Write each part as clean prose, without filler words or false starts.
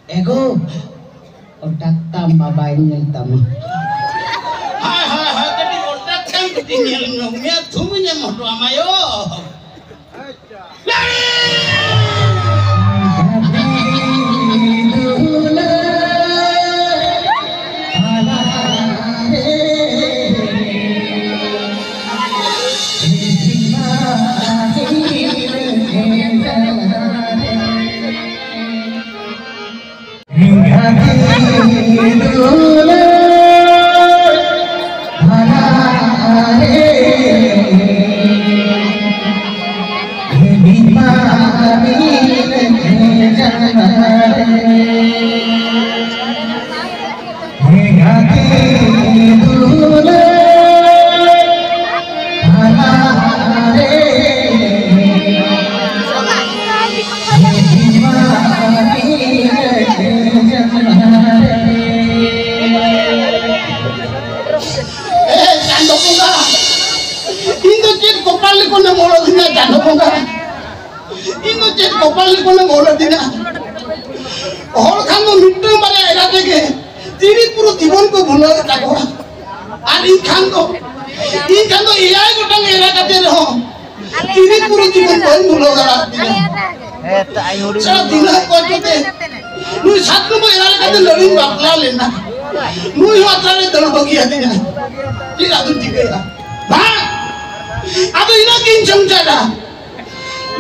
ego otak tambah banyak tamu. Hai tadi otak kan ketinggalan ngomongnya tumunya mau doa mayo. और खान मिट्टू मारे era देखे तीरी पूरा जीवन को भूल रखा और इन खान तो इलाज गोटंग एरा करते रहो तीरी पूरा जीवन को भूल रखा सब दिन को जोते नुई साथ में एरा करते लड़ी बापला लेना नुई वाला ले दल बगी आते ना ये रातु दिखेगा हाँ अब इना किन संचारा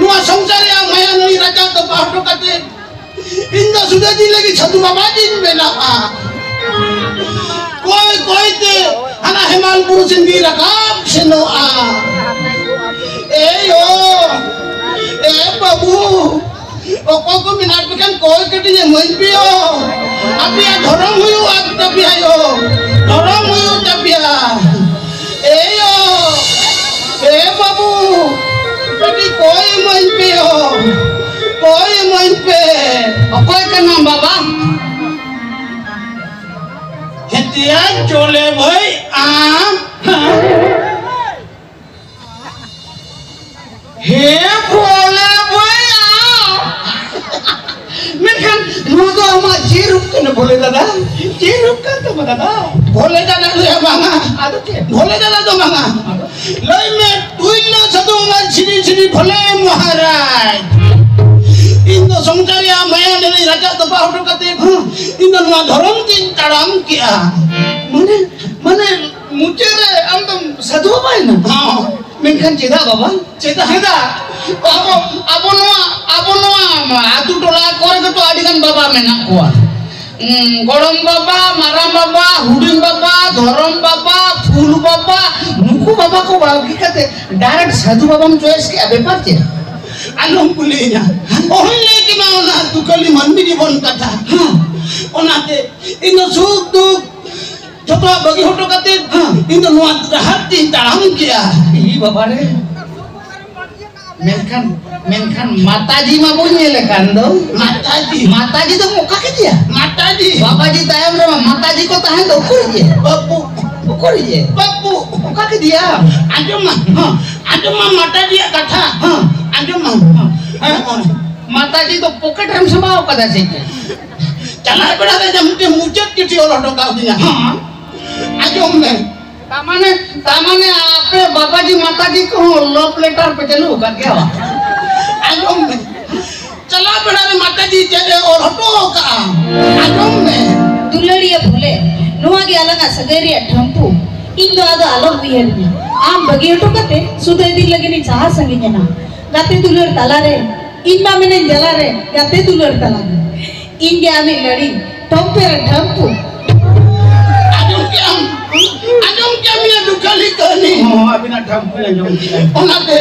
नुआ संचार या माया नुई राजा तो बाहर करते इंदा सुधा जी लगी छतु बाबा जी बेना कोई ते हना हेमाल पुरुषन की रकाब सेनो ए बाबू ओ को मिनाट पे कोई कटी जे मोइन पियो अभी धरम हुयो आप तबिया यो धरम हुयो तबिया ए बाबू कटी कोई मोइन पियो कोई मोइन पे कोई का नाम बाबा हेतिया चोले भाई हे बोले भाई मैं खान तो हम जीरुप के न बोले दादा जीरुप का तो दादा बोले दादा तो या मांगा बोले दादा तो मांगा लई में तुइला सदुंगा छिनी भले महाराज इन्दो संचारिया माया ने राजा तो बाहर करते इन्दो नुआ धर्म दिन ताड़ाम किया माने मुझे रे हम तो साधु बाई ना हाँ मेंखान चेदा बाबा चेदा अब नुआ आतु टोला कोर के तो आदिगन बाबा मेना कोआ गरम बाबा माराम बाबा हुडिंग बाबा धर्म बाबा फूल बाबा नुकु बाबा को बाकी करते डायरेक्ट साधु बाबा में चॉइस किया बेपार चे आलम कुलिया ओहले कि मावना तुकली मनमी जीवन कथा ओनाते इन सुख दुख जतो बगी होटो कते इन नुआ राहत दिन ताम किया ई बाबा रे मेनखान माताजी मा बोले लेकान दो माताजी तो मोका के दिया माताजी बाबाजी तायम रे माताजी को ताहे दो करिए बापू मोका के दिया आजमा माताजी कथा माताजी तो पॉकेट हम समाओ कदा से चला बड़ा रे मुझे मुझे किटी और ढोका दिया हां आजो में तामाने आपे बाबाजी माताजी को लव लेटर पे चलो कर क्या आजो में चला बड़ा रे माताजी चले और हटो का आजो में दुलड़िया भोले नुआ के अलग सगेरिया ठंपू इंदो आदो अलग बिहेरनी आम बगी हटो कते सुदे दी लगेनी चाह संगी ना गाते दुलड़ तला रे इनबा मैंने जला रे गाते दुलड़ तला इनके आने लड़ी ठंपे ठंपू आजम क्या मिया दुखाली कहनी हां अभी ना ठंपू आजम क्या ओनाते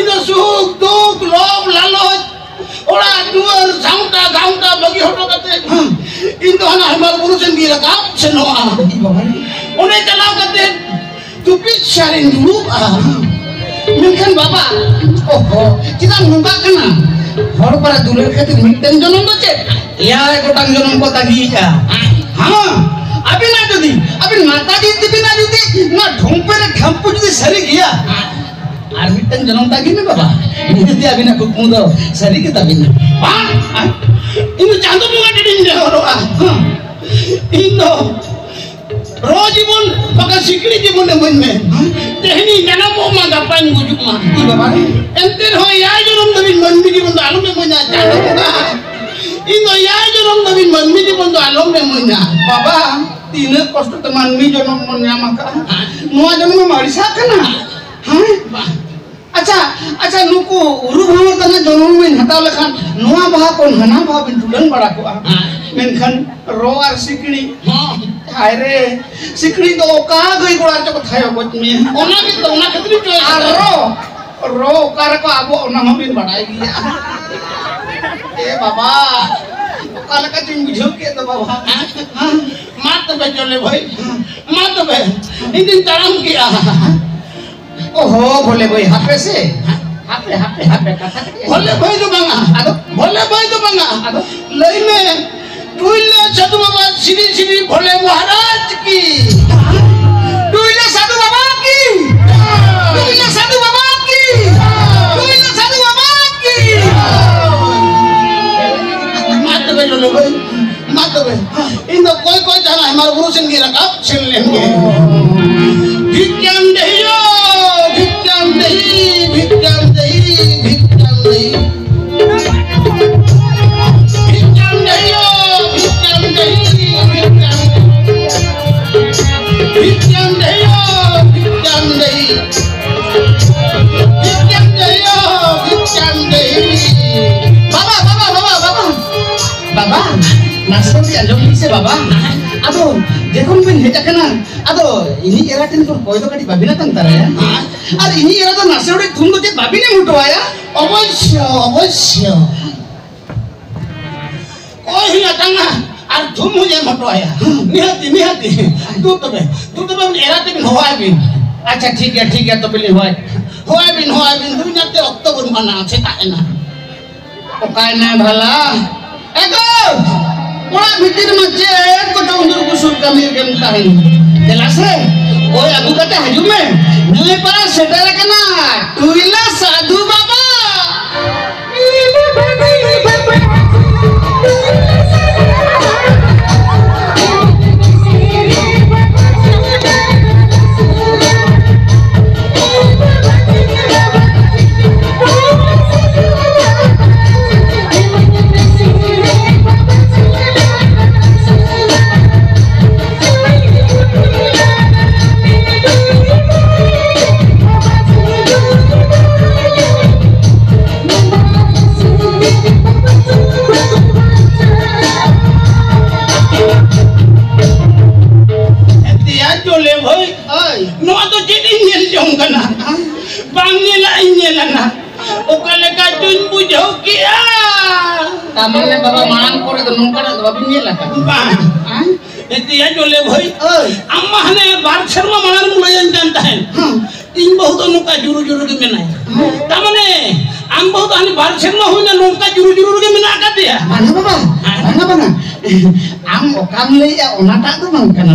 इनो सुख दुख लोभ लालच ओड़ा दुआर गाउंटा बगी हटो कते इनो हना हमार पुरुषन की रकाब छनो ओने चलाव कते तुपी शारिन दुलुप मेनखान बाबा ओहो चिता नुबा कना हर पर दुलर खातिर मिटन जनम दो चे या गोटांग जनम को तागी का हां अभी ना जदी अभी माताजी दिबी ना जदी ना ढोंपे रे खंपु जदी सरी गया आर मिटन जनम तागी ने बाबा जदी अभी ना कुकमु दो सरी के तबी ना mone me tehni nana mo ma gapan gujuk ma baba enter ho ya jonom dabin manmi di bondo alom me monya jano na indo ya jonom dabin manmi di bondo alom me monya baba tine kosto teman mi jonom monya maka noa jonom marisa kana ha अच्छा नुकु उरु भावर तना जनम में हटाव लेखान नोआ बाहा कोन हना बाहा बिन तुलन बड़ा को मेनखान रो आर सिकड़ी हाय रे सिकड़ी तो ओका गई गोड़ा चो थायो गोच में ओना के तो ओना खतरी जो आर रो ओकार को आबो ओना हम बिन बड़ाई गया ए बाबा ओका लका तुम बुझो के तो बाबा मात बे चले भाई मात बे इन दिन तड़म किया ओहो बोले भाई हापे से हापे कथा बोले भाई तो बांगा आदो बोले भाई तो बांगा आदो लई में टुइले साधु बाबा श्री भोले महाराज की टुइले साधु बाबा की टुइले साधु बाबा की टुइले साधु बाबा की मत बे लो भाई मत बे इन तो कोई जाना हमारे गुरु सिंह की रकाब छीन लेंगे भिक्षाम देहियो भिक्षाम देहि भिक्षाम देहि भिक्षाम देहि भिक्षाम देहियो भिक्षाम देहि भिक्षाम देहियो भिक्षाम देहि भिक्षाम देहियो भिक्षाम देहि बाबा नासोरी अंजोमी से बाबा आदो देखो मैं हेटा कना आदो इनी एरा टिन तो कोई तो कटी बाबिना तंतर है और इनी एरा तो नासेउडे तुम तो जे बाबिने मुटवाया अवश्य कोई ही अतंगा और तुम मुझे मुटवाया निहती तू तो एरा ते बिन होय बिन अच्छा ठीक है तो बिन होय बिन दुनिया ते अक्टोबर माना सेता एना ओकाय ना भला एको कोड़ा भीतर में चेक को तो उंदर को सुर कमी के ताहिन देलासे ओय अगु कते हजू में नई पारा सेटर कना टुइला साधु बाबा तामने बाबा मांग करे तो नोंका ना बाबी ने लगा हां एतिया जोले भाई अम्मा हने बार शर्मा मांग मुलयन जानता है इन बहुत नोका जुरु के मेना तामने आम बहुत हने बार शर्मा होइना नोका जुरु के मेना का दिया माना बाबा आम ओकाम ले या ओनाटा तो बांग कना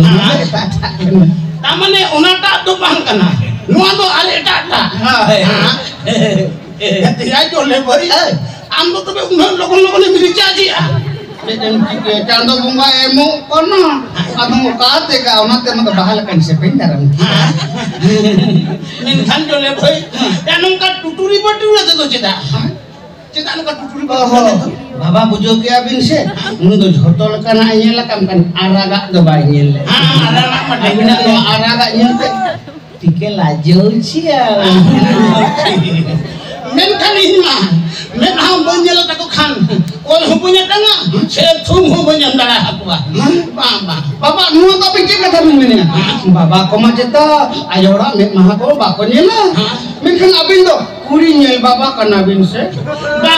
तामने ओनाटा तो बांग कना नोआ तो अरे टाटा हां एतिया जोले भाई आम तो बे उन लोगन ने मिली चाजिया बेजन के चांदो बुंगा एमो कोना आदम काते का ओनाते मत बहाल कन से पेंडरम मिन खान जोले भाई यानुं का टुटुरी बटुरा दे दो चेदा नुका टुटुरी बाबा बुझो के अबिन से उन दो झोटल कना येला काम kan araga do बाई येले araga मडबिना तो araga येते टिके लाजो छिया men kan ini men ham banjela ta ko khan ol ho punya tanga se thum ho punya ndara akwa baba nu to piche kata mene baba ko ma jeta ayora me maha ko ba ko nyela men kan abin do kuri nyel baba kana bin se ba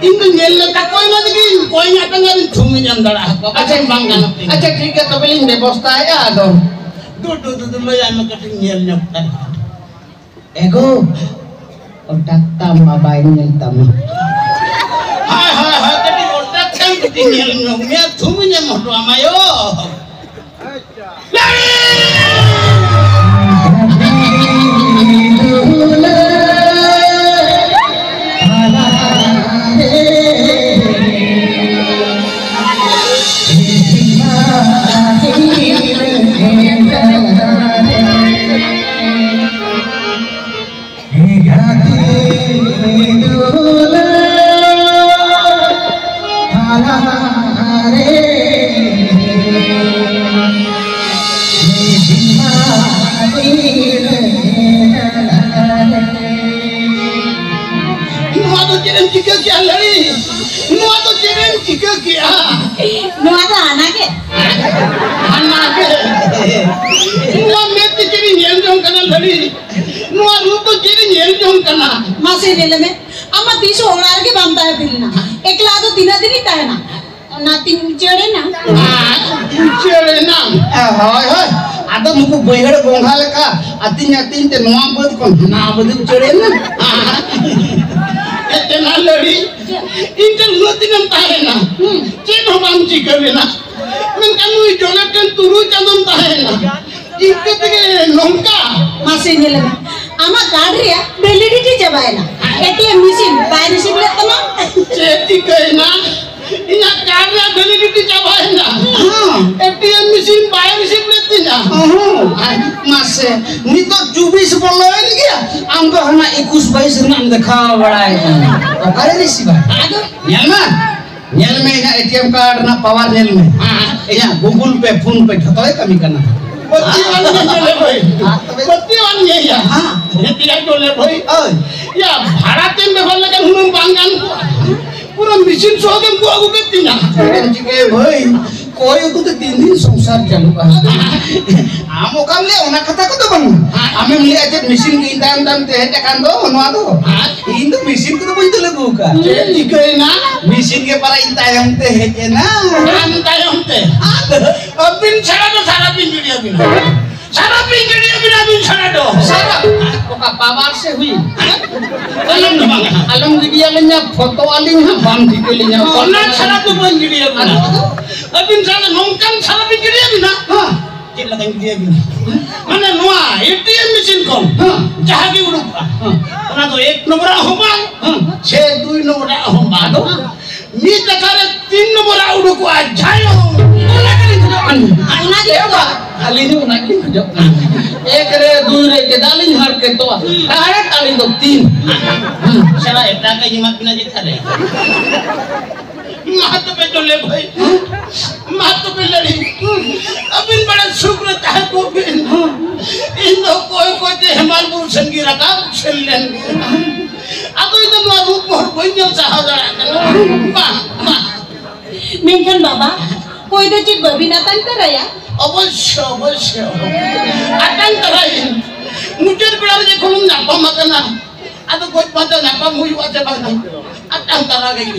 in nyel ta koi na digi koi nya tanga bin thum nya ndara akwa अच्छा ठीक है तो billing व्यवस्था है आदो दो लो या me kating nyel nyokta ego otak mabain yang tamu. Hai tadi otak kan ketinggal nyomnya tumunya mau doa mayo. चिका क्या लड़ी नुआ तो चेरेन चिका क्या नुआ तो आना के नुआ में तो चेरी नेल जों कना लड़ी नुआ रूप तो चेरी नेल जों कना मासे नेले में अम्मा तीस ओरार के बांधता है बिलना एकला तो दिना दिन ही ताहे ना तीन चेड़े ना हाय हाय आता मुको बैहड़ गोंघा लेका अतिन ते नुआ बद को ना बद चेड़े ना एतना लड़ी इंटर नतिनम ताहे ना चेन हो बाम चिका लेना मेनकान नुई जोगटन तुरु चंदम ताहे ना इकते नोंका मासे नेले में अम्मा कार्ड रिया वैलिडिटी जबाए ना एटीएम मशीन बाय रिसीव ले तमा चेती कहना इना कार्ड रे वैलिडिटी जबाए ना एटीएम मशीन बाय रिसीव लेती ना मासे नी तो 24 बोलो है क्या आम तो हना 21 22 नाम देखा बड़ा है तो करे रिसीव आदो नेल में इना एटीएम कार्ड ना पावर नेल में इना गूगल पे फोन पे ठतोय कमी करना बत्ती वाली चले भाई बत्ती वाली है या ये तिरा चले भाई या भाड़ा ते में बोल लगा हुन बांगान को पूरा मशीन सो के को आगु के ना के भाई कोई को तो 3 दिन संसार चालू का आमो काम ले ओना कथा को तो बन आमे मिले आज मशीन के इंदान दाम ते है कान दो नवा दो इन तो मशीन को तो बुझ ले बुका जे के ना मशीन के पर इंतायम ते है के ना इंतायम ते अब बिन छड़ा तो सारा बिन वीडियो बिन सारा बिन वीडियो बिना बिन छड़ा तो सारा ओका पावर से हुई अलम वीडियो लेnya फोटो आलिं हम बाम ठीक लेnya ओना छड़ा तो बिन वीडियो बिना अब बिन सारा नोंकान सारा बिन वीडियो बिना हां चेक लगा वीडियो बिना माने नोआ एटीएम मशीन को जहां की उड़ुका ओना तो 1 नंबर होबा 6 2 नंबर होबा दो मी तकारे 3 नंबर उड़ुको आ जायो ओना के बा खाली नु ना के जो एक रे दू रे के दालिन हर के तो अरे ताली दो 3 साला एटा का हिम्मत बिना जे थारे महत्व पे चले भाई महत्व पे लड़ी अबिन बड़ा शुक्र चाहे को बिन इन दो कोई जे हिमालपुर संगी रखा छलेन अब इधर नो रूप मोर बन्यो चाह जरा बा मेंकन बाबा कोई तो चित बबिना तन करया अवश्य अवश्य अटन कराई मुझे बड़ा जे खुलम ना पमकना आ तो कोई पता ना पम हुई वाते बात अटन करा गई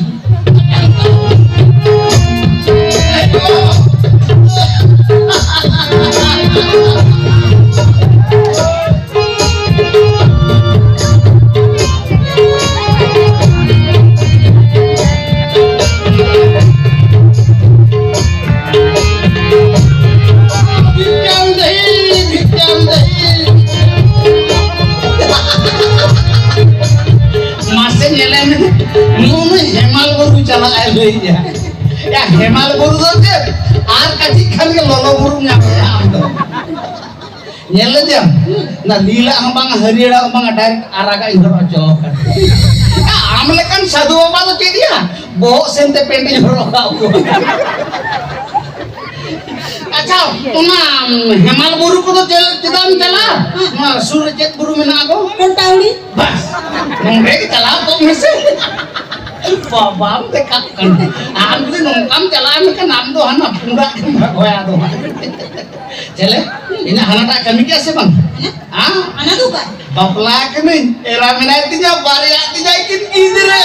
चला आए लई या हेमाल बुरु दो जे आर काठी खान के ललो बुरु nya nyel dia na lila ambang hariira ambang direct araga ihor ojo amle kan sadhu baba to dia bohok sente pente ihor ka अच्छा ओना हेमाल बुरु को तो चेदाम चला सूर्य चेत बुरु में ना को कोंटाउड़ी बस नंगे के चला तो में से बाबाम देखा kan आम ले नोंकाम चला में का नाम दो हना पूरा होया दो चले ina hanata kami ke se bang ah ana tu ka bapla ke ni era menatinya bari ati jaikin idire